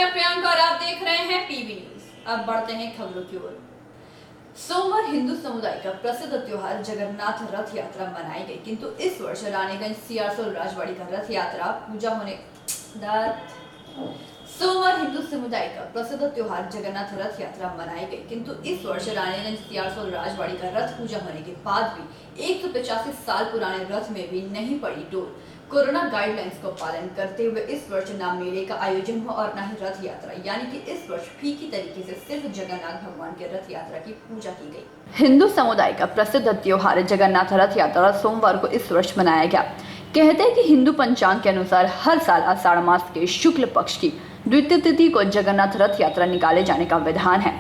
मैं प्रियंका और आप देख रहे हैं पीबी न्यूज। अब बढ़ते हैं खबरों की ओर। सोमवार हिंदू समुदाय का प्रसिद्ध त्योहार जगन्नाथ रथ यात्रा मनाई गई, किंतु इस वर्ष रानीगंज सीआरसोल राजवाड़ी का रथ यात्रा पूजा होने सोमवार हिंदू समुदाय का प्रसिद्ध त्योहार जगन्नाथ रथ यात्रा मनाई गई, किंतु इस वर्ष रानीगंज सीआरसोल राजवाड़ी का रथ पूजा होने के बाद भी 185 साल पुराने रथ में भी नहीं पड़ी डोर। कोरोना गाइडलाइंस को पालन करते हुए इस वर्ष न मेले का आयोजन हुआ और न ही रथ यात्रा, यानी कि इस वर्ष फीकी तरीके से सिर्फ जगन्नाथ भगवान के रथ यात्रा की पूजा की गई। हिंदू समुदाय का प्रसिद्ध त्योहार जगन्नाथ रथ यात्रा सोमवार को इस वर्ष मनाया गया। कहते हैं कि हिंदू पंचांग के अनुसार हर साल आषाढ़ मास के शुक्ल पक्ष की द्वितीय तिथि को जगन्नाथ रथ यात्रा निकाले जाने का विधान है।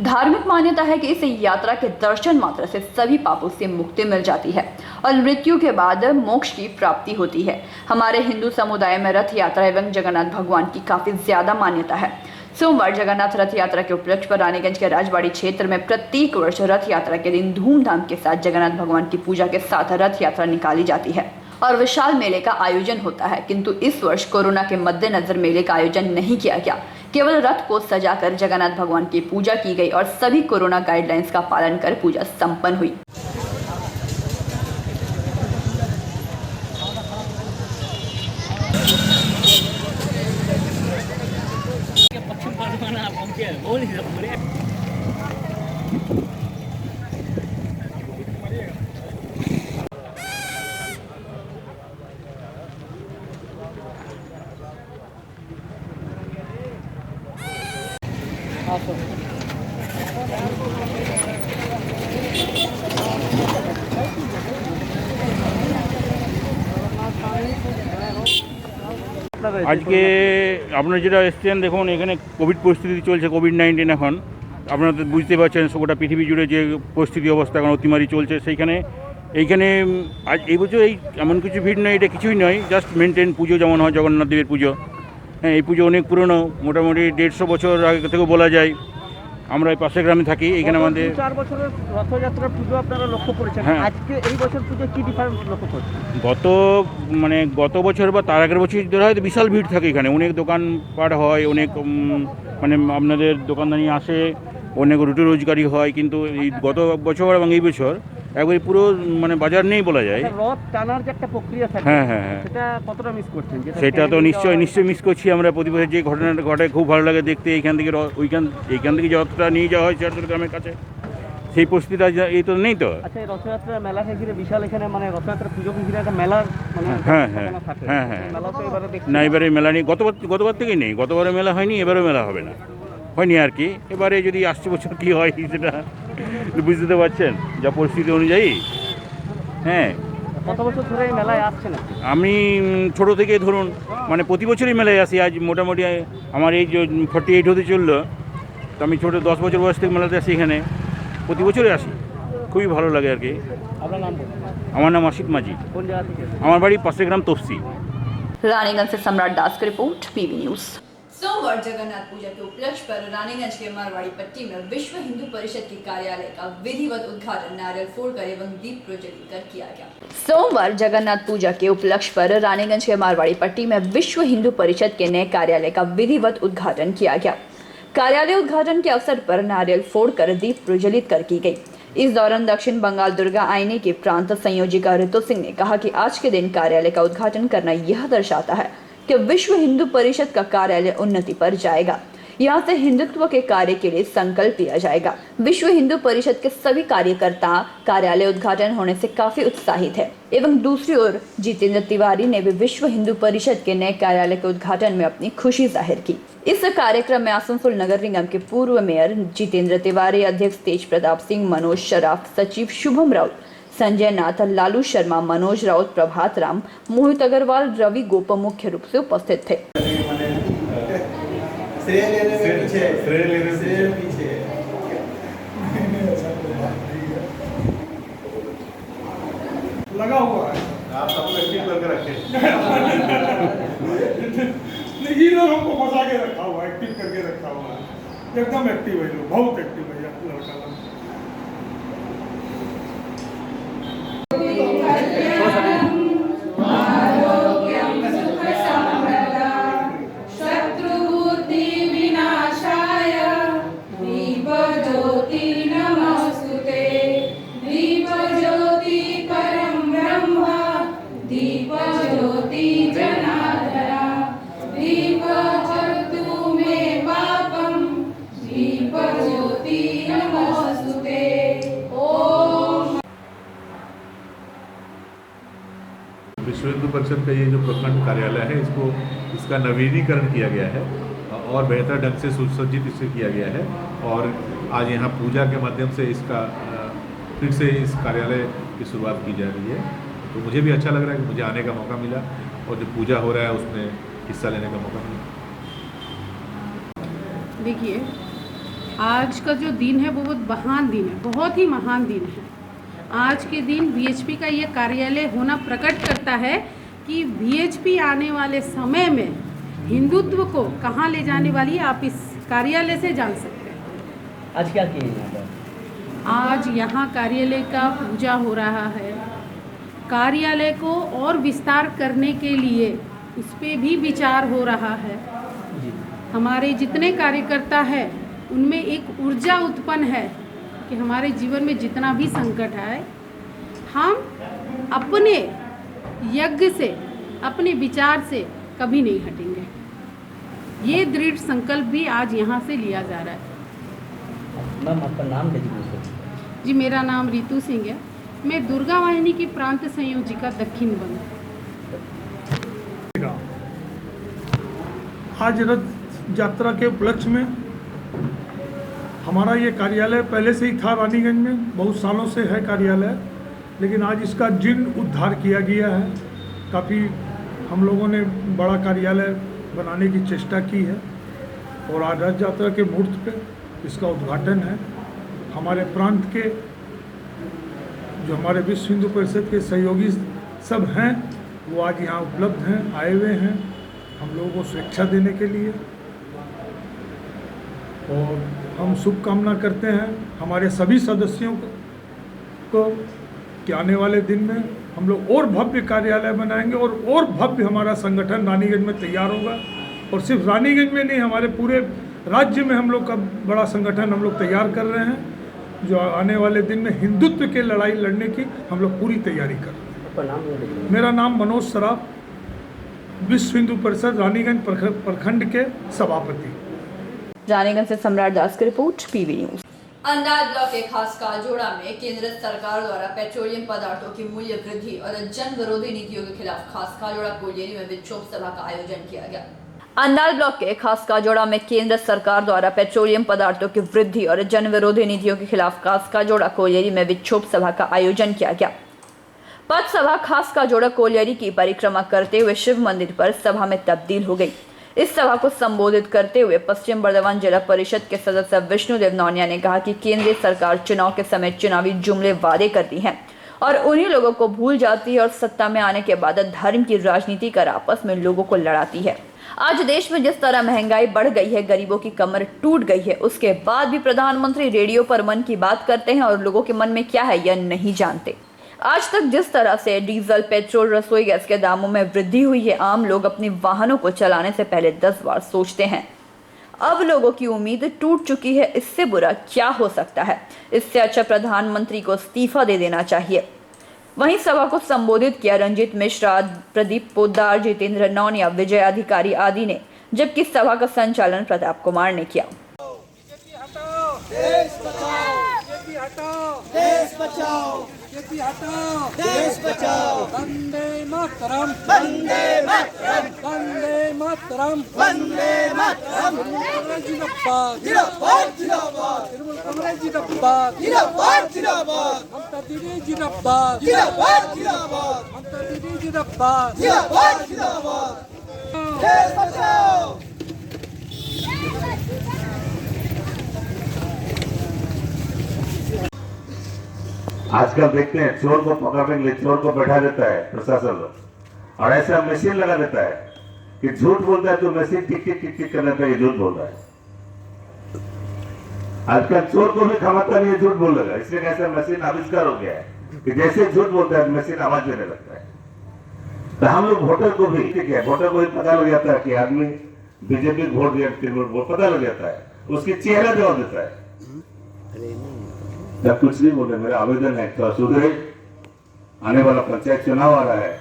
धार्मिक मान्यता है कि इस यात्रा के दर्शन मात्र से सभी पापों से मुक्ति मिल जाती है और मृत्यु के बाद मोक्ष की प्राप्ति होती है। हमारे हिंदू समुदाय में रथ यात्रा एवं जगन्नाथ भगवान की काफी ज्यादा मान्यता है। सोमवार जगन्नाथ रथ यात्रा के उपलक्ष्य पर रानीगंज के राजवाड़ी क्षेत्र में प्रत्येक वर्ष रथ यात्रा के दिन धूमधाम के साथ जगन्नाथ भगवान की पूजा के साथ रथ यात्रा निकाली जाती है और विशाल मेले का आयोजन होता है, किंतु इस वर्ष कोरोना के मद्देनजर मेले का आयोजन नहीं किया गया। केवल रथ को सजाकर जगन्नाथ भगवान की पूजा की गई और सभी कोरोना गाइडलाइंस का पालन कर पूजा संपन्न हुई। আজকে আপনারা যেটা এসছেন, দেখুন এখানে কোভিড পরিস্থিতি চলছে, কোভিড-19 এখন আপনারা তো বুঝতে পারছেন গোটা পৃথিবী জুড়ে যে পরিস্থিতি অবস্থা এখন অতিমারি চলছে। এইখানে আজ এই বছর এই এমন কিছু ভিড় নয়, এটা কিছুই নয়, জাস্ট মেনটেন পুজো যেমন হয় জগন্নাথ দেবের পুজো। হ্যাঁ, এই পুজো অনেক পুরনো, মোটামুটি 150 বছর আগে থেকেও বলা যায়। আমরা এই পাশের গ্রামে থাকি, এখানে আমাদের 4 বছরের রথযাত্রার পুজো আপনারা লক্ষ্য করেছেন। হ্যাঁ। আজকে এই বছর পুজো কি ডিফারেন্স লক্ষ্য করছেন? গত বছর বা তার আগের বছর ধরে হয়তো বিশাল ভিড় থাকে, এখানে অনেক দোকানপাট হয়, অনেক আপনাদের দোকানদানি আসে, অনেক রুটি রোজগারি হয়, কিন্তু এই গত বছর এবং এই বছর একবারে পুরো বাজার নেই বলা যায়। রথ টানার যে একটা প্রক্রিয়া থাকে, হ্যাঁ, সেটা কতটা মিস করছেন? সেটা তো নিশ্চয়ই মিস করছি আমরা। প্রতি বছর যে ঘটনাটা ঘটে খুব ভালো লাগে দেখতে। এইখান থেকে যে রথটা নিয়ে যাওয়া হয় চারদুল গ্রামের কাছে, সেই পরিস্থিতিটা এই তো নেই তো। আচ্ছা, এই রথযাত্রা মেলাকে ঘিরে বিশাল এখানে রথযাত্রা পুজোকে ঘিরে একটা মেলার হ্যাঁ মেলা তো এবারে না, এবারে মেলা নেই। গতবার থেকেই নেই, গতবারে মেলা হয়নি, এবারেও মেলা হবে না, হয়নি আর কি। এবারে যদি আসছে বছর কী হয় সেটা বুঝতে তো পারছেন, যা পরিস্থিতি অনুযায়ী। হ্যাঁ, কত বছর ধরে এই মেলায় আসছেন? আমি ছোটো থেকে ধরুন প্রতি বছরই মেলায় আসি। আজ মোটামুটি আমার এই যে 48 হতে চললো, তো আমি 10 বছর বয়স থেকে মেলাতে আসি, এখানে প্রতি বছরই আসি, খুবই ভালো লাগে আর কি। আপনার নাম? আমার নাম আশিক মাঝি। কোন জায়গা থেকে? আমার বাড়ি পাশের গ্রাম তফসি। रानीगंज से सम्राट दास की रिपोर्ट, पीबी न्यूज। सोमवार जगन्नाथ पूजा के उपलक्ष्य पर रानीगंज के मारवाड़ी पट्टी में विश्व हिंदू परिषद के कार्यालय का विधिवत उद्घाटन नारियल फोड़कर एवं दीप प्रज्वलित कर किया गया। सोमवार जगन्नाथ पूजा के उपलक्ष्य पर रानीगंज के मारवाड़ी पट्टी में विश्व हिंदू परिषद के नए कार्यालय का विधिवत उद्घाटन किया गया। कार्यालय उद्घाटन के अवसर पर नारियल फोड़कर दीप प्रज्वलित कर की गई। इस दौरान दक्षिण बंगाल दुर्गा आईने की प्रांत संयोजिका ऋतु सिंह ने कहा कि आज के दिन कार्यालय का उद्घाटन करना यह दर्शाता है कि विश्व हिंदू परिषद का कार्यालय उन्नति पर जाएगा। यहाँ से हिंदुत्व के कार्य के लिए संकल्प लिया जाएगा। विश्व हिंदू परिषद के सभी कार्यकर्ता कार्यालय उद्घाटन होने से काफी उत्साहित है। एवं दूसरी ओर जितेंद्र तिवारी ने भी विश्व हिंदू परिषद के नए कार्यालय के उद्घाटन में अपनी खुशी जाहिर की। इस कार्यक्रम में आसनसोल नगर निगम के पूर्व मेयर जितेंद्र तिवारी, अध्यक्ष तेज प्रताप सिंह, मनोज शराफ, सचिव शुभम राउत, संजय नाथ, लालू शर्मा, मनोज राउत, प्रभात राम, मोहित अग्रवाल, रवि गोप मुख्य रूप से उपस्थित थे। लगा हुआ है, आप सबको एक्टिव करके रखें। ये लोग हमको फंसा के रखा हुआ है, एक्टिव करके रखा हुआ है, एकदम एक्टिव है, लोग बहुत एक्टिव है लड़का लोग। शत्रुबुद्धि शक्ति नमोस्तुते। ओम। विश्व हिंदू परिषद का ये जो प्रखंड कार्यालय है इसका नवीनीकरण किया गया है और बेहतर ढंग से सुसज्जित इसे किया गया है और आज यहाँ पूजा के माध्यम से इसका फिर से इस कार्यालय की शुरुआत की जा रही है। तो मुझे भी अच्छा लग रहा है कि मुझे आने का मौका मिला और जो पूजा हो रहा है उसमें हिस्सा लेने का मौका मिला। देखिए, आज का जो दिन है वो बहुत महान दिन है, बहुत ही महान दिन है। आज के दिन वीएचपी का ये कार्यालय होना प्रकट करता है कि वीएचपी आने वाले समय में हिंदुत्व को कहाँ ले जाने वाली है, आप इस कार्यालय से जान सकते हैं। आज क्या किए यहाँ पर? आज यहाँ कार्यालय का पूजा हो रहा है। कार्यालय को और विस्तार करने के लिए उस पर भी विचार हो रहा है। हमारे जितने कार्यकर्ता हैं उनमें एक ऊर्जा उत्पन्न है कि हमारे जीवन में जितना भी संकट आए हम अपने यज्ञ से, अपने विचार से कभी नहीं हटेंगे। ये दृढ़ संकल्प भी आज यहाँ से लिया जा रहा है। मैम, आपका नाम क्या जी, मेरा नाम रितु सिंह है। मैं दुर्गा वाहिनी की प्रांत संयोजिका दक्षिण बंग। आज रथ यात्रा के उपलक्ष्य में हमारा ये कार्यालय पहले से ही था रानीगंज में, बहुत सालों से है कार्यालय, लेकिन आज इसका जीर्ण उद्धार किया गया है। काफ़ी हम लोगों ने बड़ा कार्यालय बनाने की चेष्टा की है और आज रथ यात्रा के मुहूर्त पे इसका उद्घाटन है। हमारे प्रांत के जो हमारे विश्व हिंदू परिषद के सहयोगी सब हैं वो आज यहाँ उपलब्ध हैं, आए हुए हैं हम लोगों को सुरक्षा देने के लिए। और हम शुभकामना करते हैं हमारे सभी सदस्यों को कि आने वाले दिन में हम लोग और भव्य कार्यालय बनाएंगे और भव्य हमारा संगठन रानीगंज में तैयार होगा। और सिर्फ रानीगंज में नहीं, हमारे पूरे राज्य में हम लोग का बड़ा संगठन हम लोग तैयार कर रहे हैं, जो आने वाले दिन में हिंदुत्व की लड़ाई लड़ने की हम लोग पूरी तैयारी कर रहे हैं। मेरा नाम मनोज सराफ, विश्व हिंदू परिषद रानीगंज प्रखंड के सभापति। रानीगंज से सम्राट दास की रिपोर्ट, पीवी न्यूज। अंदाज ब्लॉक के खास काजोड़ा में केंद्र सरकार द्वारा पेट्रोलियम पदार्थों की मूल्य वृद्धि और जन विरोधी नीतियों के खिलाफ खास काजोड़ा कोलियरी में विक्षोभ सभा का आयोजन किया गया। अंदाज ब्लॉक के खास काजोड़ा में केंद्र सरकार द्वारा पेट्रोलियम पदार्थों की वृद्धि और जन विरोधी नीतियों के खिलाफ खास काजोड़ा कोलियरी में विक्षोभ सभा का आयोजन किया गया। पथ सभा खास काजोड़ा कोलियरी की परिक्रमा करते हुए शिव मंदिर पर सभा में तब्दील हो गई। इस सभा को संबोधित करते हुए पश्चिम बर्धमान जिला परिषद के सदस्य विष्णुदेव नौनिया ने कहा कि केंद्रीय सरकार चुनाव के समय चुनावी जुमले वादे करती है और उन्हीं लोगों को भूल जाती है और सत्ता में आने के बाद धर्म की राजनीति कर आपस में लोगों को लड़ाती है। आज देश में जिस तरह महंगाई बढ़ गई है, गरीबों की कमर टूट गई है, उसके बाद भी प्रधानमंत्री रेडियो पर मन की बात करते हैं और लोगों के मन में क्या है यह नहीं जानते। आज तक जिस तरह से डीजल, पेट्रोल, रसोई गैस के दामों में वृद्धि हुई है, आम लोग अपने वाहनों को चलाने से पहले 10 बार सोचते हैं। अब लोगों की उम्मीद टूट चुकी है, इससे बुरा क्या हो सकता है। इससे अच्छा प्रधानमंत्री को इस्तीफा दे देना चाहिए। वहीं सभा को संबोधित किया रंजीत मिश्रा, प्रदीप पोद्दार, जितेंद्र नौनिया, विजय अधिकारी आदि ने, जबकि सभा का संचालन प्रताप कुमार ने किया। देश बचाओ, वंदे मातरम, वंदे मातरम, वंदे मातरम, वंदे मातरम। जिंदाबाद, जिंदाबाद, जिंदाबाद। तिरुमल जिंदाबाद, जिंदाबाद, जिंदाबाद। ममता दीदी जिंदाबाद, जिंदाबाद, जिंदाबाद। ममता दीदी जिंदाबाद, जिंदाबाद, जिंदाबाद। देश बचाओ। आजकल देखते हैं चोर को पकड़ने के लिए चोर को बैठा देता है प्रशासन लोग और ऐसा मशीन लगा देता है कि झूठ बोलता है तो मशीन टिक टिक टिक टिक करने पे ये झूठ बोल रहा है। आजकल चोर को भी खमाता नहीं है झूठ बोल रहा है, इसलिए ऐसा मशीन आविष्कार हो गया है कि जैसे झूठ बोलता है मशीन आवाज देने लगता है। तो हम लोग वोटर को भी ठीक है, वोटर को भी पता लग जाता है कि आदमी बीजेपी वोट दिया, पता लग जाता है, उसकी चेहरा जवाब देता है। जब कुछ नहीं बोले, मेरा आवेदन है तो सुधरे। आने वाला पंचायत चुनाव आ रहा है,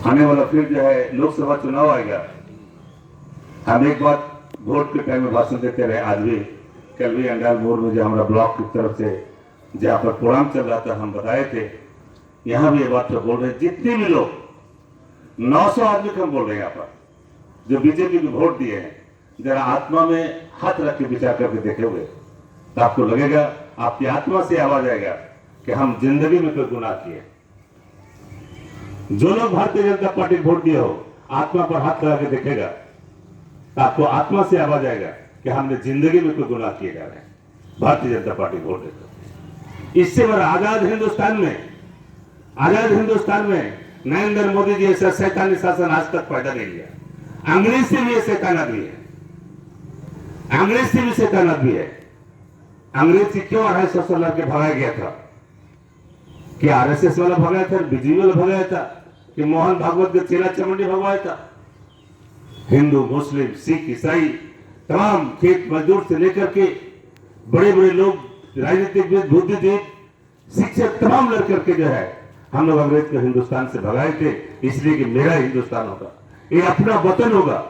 आने वाला फिर जो है लोकसभा चुनाव आएगा। हम एक बात वोट के टाइम में भाषण देते रहे। आज भी कल भी अंडाल मोड़ में जो हमारा ब्लॉक की तरफ से जहाँ पर प्रोग्राम चल रहा था हम बताए थे, यहाँ भी ये बात तो बोल रहे हैं, जितने भी लोग 900 आदमी को हम बोल रहे हैं यहाँ पर जो बीजेपी को वोट दिए हैं, जरा आत्मा में हाथ रख के विचार करके देखेंगे तो आपको लगेगा, आपकी आत्मा से आवाज आएगा कि हम जिंदगी में कोई गुनाह किए। जो लोग भारतीय जनता पार्टी को वोट दिए हो, आत्मा पर हाथ लगा के देखेगा तो आपको आत्मा से आवाज आएगा कि हमने जिंदगी में कोई गुनाह किए जा रहे हैं भारतीय जनता पार्टी को वोट देते। इससे बड़ा आजाद हिंदुस्तान में नरेंद्र मोदी जी ऐसा शैतानी शासन आज तक पैदा नहीं किया। अंग्रेज से भी ये शैतान आदमी है, अंग्रेज से भी शैतान आदमी है। अंग्रेज से क्यों 250 साल के भगाया गया था? कि आरएसएस वाला भगाया था, बीजेपी वाला भगाया था, कि मोहन भागवत के चेला चमंडी भगवाया था? हिंदू, मुस्लिम, सिख, ईसाई, तमाम खेत मजदूर से लेकर के बड़े बड़े लोग, राजनीतिक बुद्धिजीवी, शिक्षक, तमाम लड़ करके जो है हम लोग अंग्रेज को हिंदुस्तान से भगाए थे, इसलिए कि मेरा हिंदुस्तान होगा, ये अपना वतन होगा।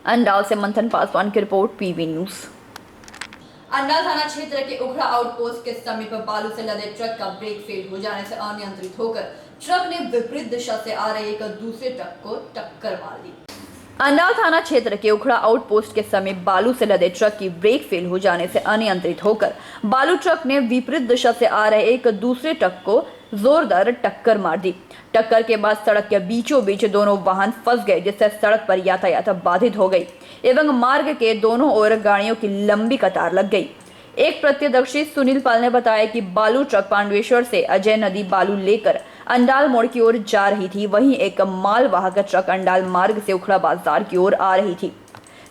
अंडाल से मंथन पासवान की रिपोर्ट, पीवी न्यूज। अंडाल थाना क्षेत्र के उखड़ा आउटपोस्ट के समीप बालू से लदे ट्रक का ब्रेक फेल हो जाने से अनियंत्रित होकर ट्रक ने विपरीत दिशा से आ रहे एक दूसरे ट्रक को टक्कर मार दी। अंडाल थाना क्षेत्र के उखड़ा आउटपोस्ट के समीप बालू से लदे ट्रक की ब्रेक फेल हो जाने से अनियंत्रित होकर बालू ट्रक ने विपरीत दिशा से आ रहे एक दूसरे ट्रक को जोरदार टक्कर मार दी। टक्कर के बाद सड़क के बीचों बीच दोनों वाहन फंस गए, जिससे सड़क पर यातायात बाधित हो गई एवं मार्ग के दोनों ओर गाड़ियों की लंबी कतार लग गई। एक प्रत्यक्षदर्शी सुनील पाल ने बताया कि बालू ट्रक पांडवेश्वर से अजय नदी बालू लेकर अंडाल मोड़ की ओर जा रही थी, वहीं एक मालवाहक ट्रक अंडाल मार्ग से उखड़ा बाजार की ओर आ रही थी।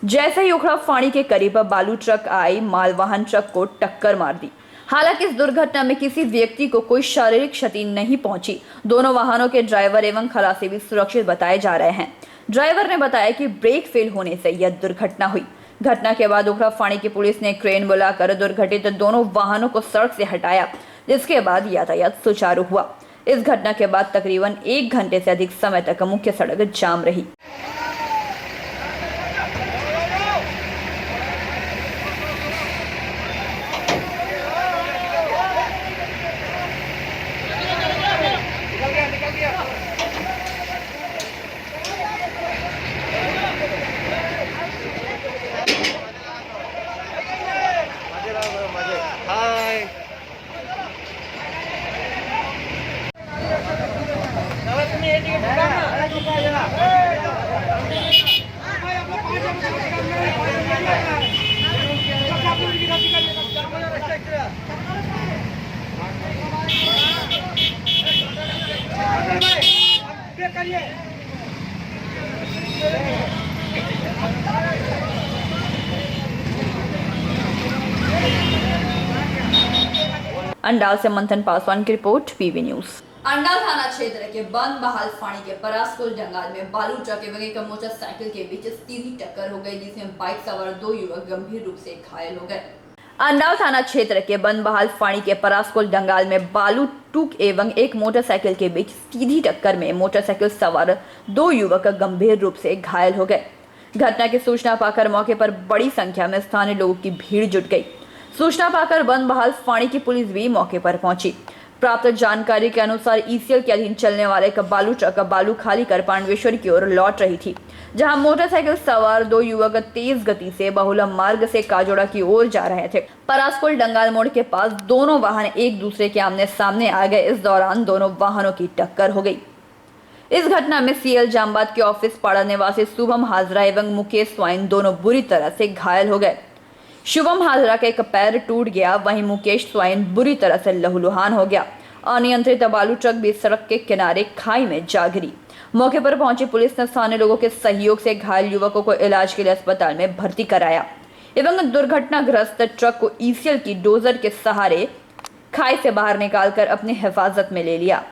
जैसे ही उखड़ा फाणी के करीब बालू ट्रक आई, मालवाहन ट्रक को टक्कर मार दी। हालांकि इस दुर्घटना में किसी व्यक्ति को कोई शारीरिक क्षति नहीं पहुंची। दोनों वाहनों के ड्राइवर एवं खलासी भी सुरक्षित बताए जा रहे हैं। ड्राइवर ने बताया कि ब्रेक फेल होने से यह दुर्घटना हुई। घटना के बाद उखड़ा फाणी की पुलिस ने क्रेन बुलाकर दुर्घटित दोनों वाहनों को सड़क से हटाया, जिसके बाद यातायात सुचारू हुआ। इस घटना के बाद तकरीबन 1 घंटे से अधिक समय तक मुख्य सड़क जाम रही। अंडाल से मंथन पासवान की रिपोर्ट, पीवी न्यूज। अंडाल थाना क्षेत्र के बंद बहाल फाणी के परासकुल जंगल में बालू ट्रक एवं एक मोटरसाइकिल के बीच सीधी टक्कर हो गई, जिसमें बाइक सवार 2 युवक गंभीर रूप से घायल हो गए। अंडाल थाना क्षेत्र के बंद बहाल फाणी के परासकुल जंगल में बालू ट्रक एवं एक मोटरसाइकिल के बीच सीधी टक्कर में मोटरसाइकिल सवार 2 युवक गंभीर रूप से घायल हो गए। घटना की सूचना पाकर मौके पर बड़ी संख्या में स्थानीय लोगों की भीड़ जुट गई। सूचना पाकर बंद बहाल फाणी की पुलिस भी मौके पर पहुंची। प्राप्त जानकारी के अनुसार ईसीएल के अधीन चलने वाले एक बालू ट्रक बालू खाली कर पांडवेश्वर की ओर लौट रही थी, जहां मोटरसाइकिल सवार 2 युवक तेज गति से बहुला मार्ग से काजोड़ा की ओर जा रहे थे। परासकुल डंगाल मोड़ के पास दोनों वाहन एक दूसरे के आमने सामने आ गए। इस दौरान दोनों वाहनों की टक्कर हो गई। इस घटना में सीएल जामबाद के ऑफिस पाड़ा निवासी शुभम हाजरा एवं मुकेश स्वाइन दोनों बुरी तरह से घायल हो गए। शुभम हाजरा का एक पैर टूट गया, वहीं मुकेश स्वाइन बुरी तरह से लहूलुहान हो गया। अनियंत्रित बालू ट्रक भी सड़क के किनारे खाई में जा गिरी। मौके पर पहुंची पुलिस ने स्थानीय लोगों के सहयोग से घायल युवकों को इलाज के लिए अस्पताल में भर्ती कराया एवं दुर्घटनाग्रस्त ट्रक को ईसीएल की डोजर के सहारे खाई से बाहर निकालकर अपनी हिफाजत में ले लिया।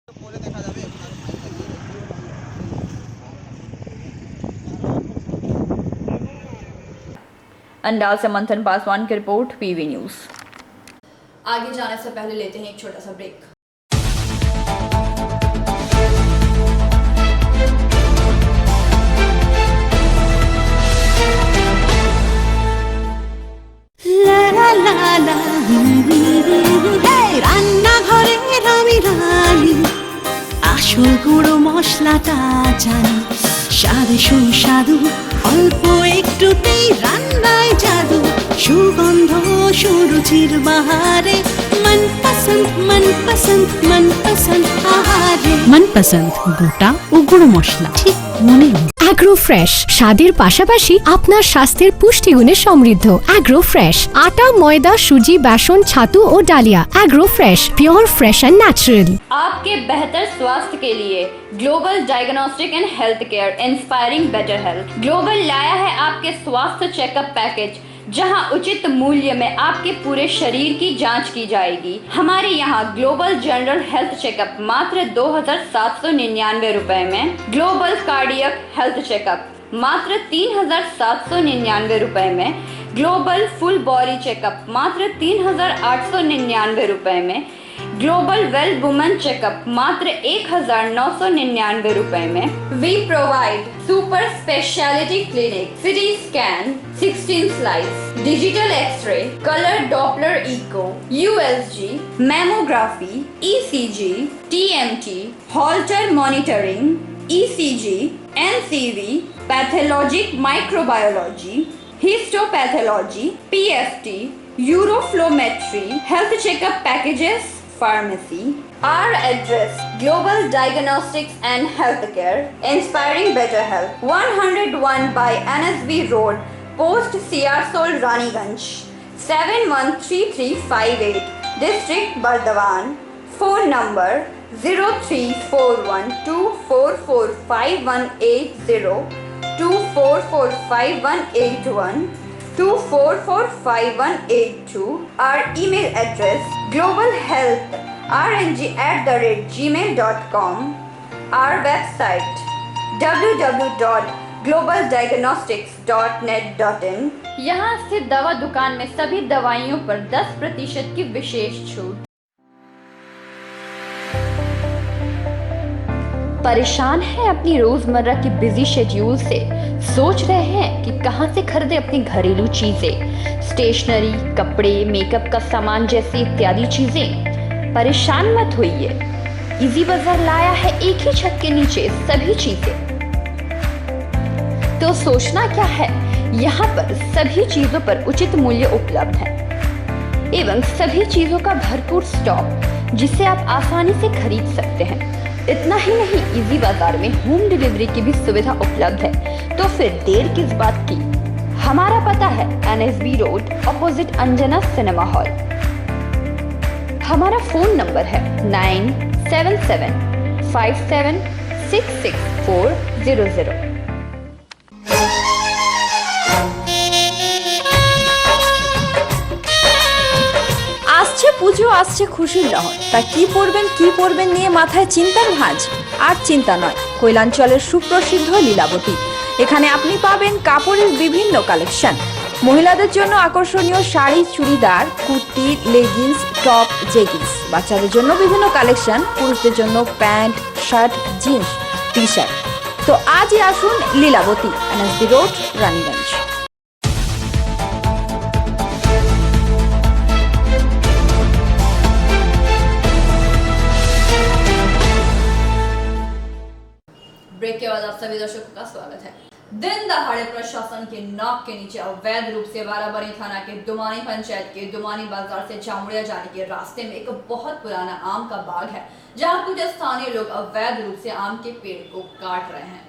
अंडाल से मंथन पासवान की रिपोर्ट, पीवी न्यूज। आगे जाने से पहले लेते हैं एक छोटा सा ब्रेक। আসল গুঁড়ো মশলাটা জানি, স্বাদে সুস্বাদু অল্প একটুতেই রান্নায় জাদু, সুগন্ধ সুরুচির বাহারে মনপসন্দ আহারে। মনপসন্দ গোটা ও গুঁড়ো মশলা ঠিক মনে। অ্যাগ্রো ফ্রেশ স্বাদের পাশাপাশি আপনার স্বাস্থ্যের পুষ্টিগুণে সমৃদ্ধ। অ্যাগ্রো ফ্রেশ আটা, ময়দা, সুজি, बेसन, ছাতু ও ডালিয়া। Agro fresh pure fresh and natural. आपके बेहतर स्वास्थ्य के लिए global diagnostic and health care inspiring better health global लाया है आपके स्वास्थ्य चेकअप पैकेज, जहां उचित मूल्य में आपके पूरे शरीर की जांच की जाएगी। हमारे यहाँ ग्लोबल जनरल हेल्थ चेकअप मात्र 2,799 रुपए में, ग्लोबल कार्डियक हेल्थ चेकअप मात्र 3,799 रुपए में, ग्लोबल फुल बॉडी चेकअप मात्र 3,899 रुपए में, ग्लोबल वेल वुमेन चेकअप मात्र 1,999 रुपए में। We provide super speciality clinic, CT scan, 16 slice, digital xray, colour Doppler echo, USG, mammography, ECG, TMT, Holter monitoring, ECG, NCV, pathologic microbiology, histopathology, PFT, uroflowmetry, health checkup packages, pharmacy. Our address: Global Diagnostics and Healthcare, inspiring better health. 101 by NSB Road, Post Siarsol, Raniganj. 713358, District Bardhaman. Phone number 0341244580, 244581, 244582. Our email address: globalhealthrng@gmail.com. Our website: www.globaldiagnostics.net.in. यहाँ स्थित दवा दुकान में सभी दवाइयों पर 10% की विशेष छूट। परेशान है अपनी रोजमर्रा की बिजी शेड्यूल से? सोच रहे हैं कि कहां से खरीदें अपनी घरेलू चीजें, स्टेशनरी, कपड़े, मेकअप का सामान जैसी इत्यादि चीजें? परेशान मत होइए, इजी बाजार लाया है एक ही छत के नीचे सभी चीजें। तो सोचना क्या है, यहाँ पर सभी चीजों पर उचित मूल्य उपलब्ध है एवं सभी चीजों का भरपूर स्टॉक, जिसे आप आसानी से खरीद सकते हैं। इतना ही नहीं, इजी बाजार में होम डिलीवरी की भी सुविधा उपलब्ध है। तो फिर देर किस बात की? हमारा पता है NSB road, opposite Anjana cinema hall. हमारा फोन नंबर है 9775766400। আসছে পুজো, আসছে খুশির লহর, তা কি পরবেন নিয়ে মাথায় চিন্তার ভাঁজ। আর চিন্তা নয়, কৈলাঞ্চলের সুপ্রসিদ্ধ লীলাবতী। এখানে আপনি পাবেন কাপড়ের বিভিন্ন কালেকশন, মহিলাদের জন্য আকর্ষণীয় sari, churidar, kurti, leggings, top, jeggings, বাচ্চাদের জন্য বিভিন্ন কালেকশন, পুরুষদের জন্য pant, shirt, jeans, T shirt. তো আজই আসুন Lilabati, NSB road, Raniganj. Break के बाद आप सभी दर्शकों का स्वागत है। दिन दहाड़े प्रशासन के नाक के नीचे अवैध रूप से बाराबरी थाना के दुमानी पंचायत के दुमानी बाजार से जामुड़िया जाने के रास्ते में एक बहुत पुराना आम का बाग है, जहां कुछ स्थानीय लोग अवैध रूप से आम के पेड़ को काट रहे हैं।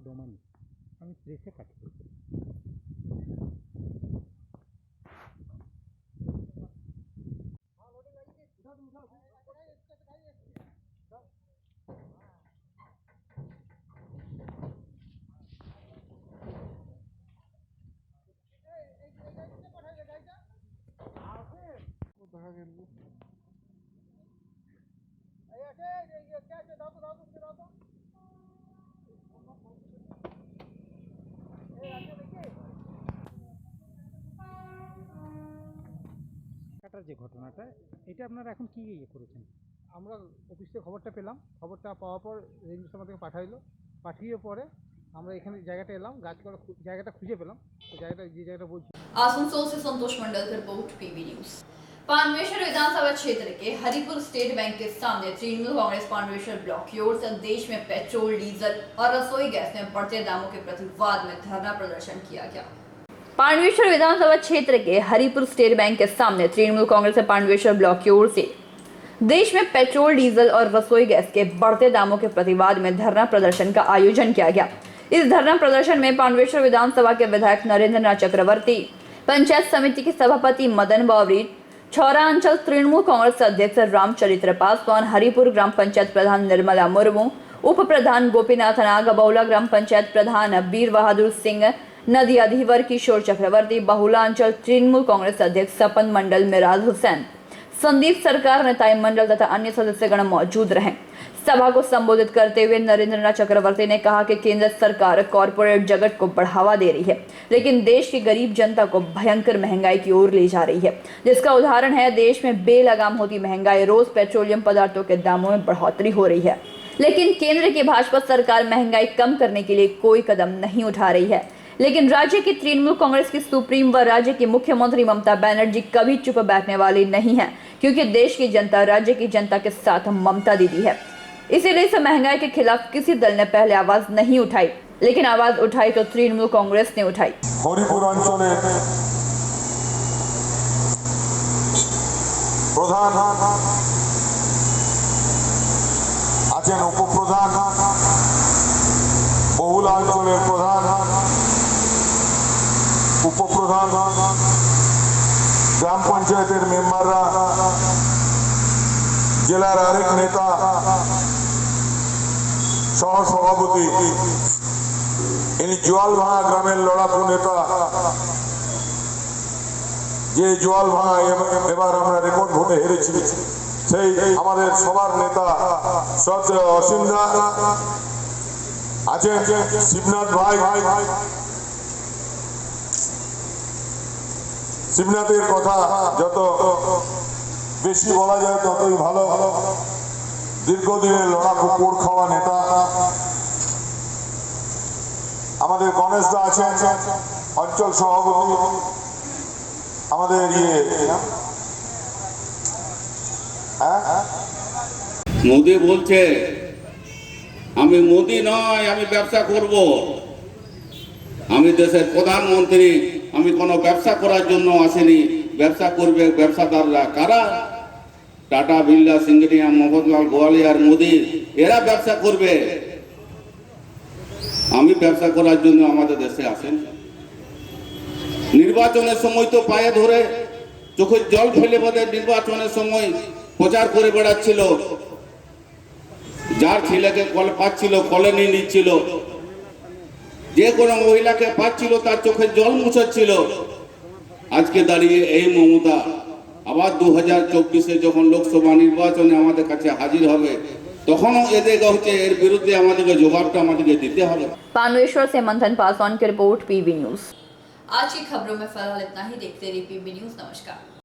ডোমানি আমি প্রেসে কাজ করি। কাটার যে ঘটনাটা এটা আপনারা এখন কি করেছেন? আমরা অফিস থেকে খবরটা পেলাম, খবরটা পাওয়ার পর রেঞ্জ আমাদেরকে পাঠাইলো, পাঠিয়ে পরে আমরা এখানে জায়গাটা এলাম, গাছ করা জায়গাটা খুঁজে পেলাম, তো জায়গাটা যে জায়গাটা বলছি। आसनसोल से संतोष मंडल की रिपोर्ट पीबी न्यूज। पांडवेश्वर विधानसभा क्षेत्र के हरिपुर स्टेट बैंक के सामने तृणमूल कांग्रेस पांडवेश्वर ब्लॉक की ओर से देश में पेट्रोल, डीजल और रसोई गैस में बढ़ते दामों के प्रतिवाद में धरना प्रदर्शन किया गया। पांडवेश्वर विधानसभा क्षेत्र के हरिपुर स्टेट बैंक के सामने तृणमूल कांग्रेस पांडवेश्वर ब्लॉक की ओर से देश में पेट्रोल, डीजल और रसोई गैस के बढ़ते दामों के प्रतिवाद में धरना प्रदर्शन का आयोजन किया गया। इस धरना प्रदर्शन में पांडवेश्वर विधानसभा के विधायक नरेंद्र नाथ चक्रवर्ती, पंचायत समिति के सभापति मदन बावरी, छौरा अंचल तृणमूल कांग्रेस अध्यक्ष रामचरित्र पासवान, हरिपुर ग्राम पंचायत प्रधान निर्मला मुर्मू, उप प्रधान गोपीनाथ नाग, बहुला ग्राम पंचायत प्रधान वीर बहादुर सिंह, नदी अधिवर किशोर चक्रवर्ती, बहुला अंचल तृणमूल कांग्रेस अध्यक्ष सपन मंडल, मिराज हुसैन, संदीप सरकार, नेताई मंडल तथा अन्य सदस्यगण मौजूद रहे। सभा को संबोधित करते हुए नरेंद्रनाथ चक्रवर्ती ने कहा कि केंद्र सरकार कॉरपोरेट जगत को बढ़ावा दे रही है, लेकिन देश की गरीब जनता को भयंकर महंगाई की ओर ले जा रही है, जिसका उदाहरण है देश में बेलगाम होती महंगाई। रोज पेट्रोलियम पदार्थों के दामों में बढ़ोतरी हो रही है, लेकिन केंद्र की भाजपा सरकार महंगाई कम करने के लिए कोई कदम नहीं उठा रही है। लेकिन राज्य की तृणमूल कांग्रेस की सुप्रीम व राज्य की मुख्यमंत्री ममता बनर्जी कभी चुप बैठने वाली नहीं है, क्योंकि देश की जनता राज्य की जनता के साथ ममता दीदी है। इसीलिए इस महंगाई के खिलाफ किसी दल ने पहले आवाज नहीं उठाई, लेकिन आवाज उठाई तो तृणमूल कांग्रेस ने उठाई। हरिपुर अंचले प्रधान आছেন उपप्रधान, बहुला अंचलेर प्रधान, उपप्रधान, ग्राम पंचायतेर मेम्बाररा, জেলার আরেক নেতা, সহ সভাপতি, ইনি জোয়ালভাঙা গ্রামের লড়াকু নেতা, যে জোয়ালভাঙা এবার আমরা রেকর্ড ভোটে হেরেছি, সেই আমাদের সবার নেতা শ্রদ্ধেয় অসীম দা আছেন, শিবনাথ ভাই, শিবনাথের কথা যত বেশি বলা যায় ততই ভালো। দীর্ঘদিনের লড়াকু কোর খাওয়া নেতা আমাদের গণেশ দা আছেন, অঞ্চল সভাপতি, আমাদের মোদি বলছে আমি মোদি নয়, আমি ব্যবসা করব, আমি দেশের প্রধানমন্ত্রী, আমি কোনো ব্যবসা করার জন্য আসিনি, ব্যবসা করবে ব্যবসাদাররা। কারা? টাটা, বিড়লা, সিঙ্গেনিয়া, মোহাম্মদলাল, গোয়ালিয়ার, মোদি, এরা ব্যবসা করবে। আমি ব্যবসা করার জন্য আমাদের দেশে আসেন। নির্বাচনের সময় তো পায়ে ধরে চোখের জল ফেলে বোধ নির্বাচনের সময় প্রচার করে বেড়াচ্ছিল, যার ছেলেকে কল পাচ্ছিল কলে নিয়ে নিচ্ছিল, যে কোনো মহিলাকে পাচ্ছিল তার চোখের জল মুছাচ্ছিল। আজকে দাঁড়িয়ে এই মমতা আবার 2024-এ যখন লোকসভা নির্বাচনে আমাদের কাছে হাজির হবে, তখনও এদের হচ্ছে এর বিরুদ্ধে আমাদেরকে জবাবটা আমাদেরকে দিতে হবে। पांडवेश्वर से मंथन पासवान की रिपोर्ट पीबी न्यूज। आज की खबरों में फिलहाल इतना ही। देखते रहिए पीबी न्यूज। नमस्कार।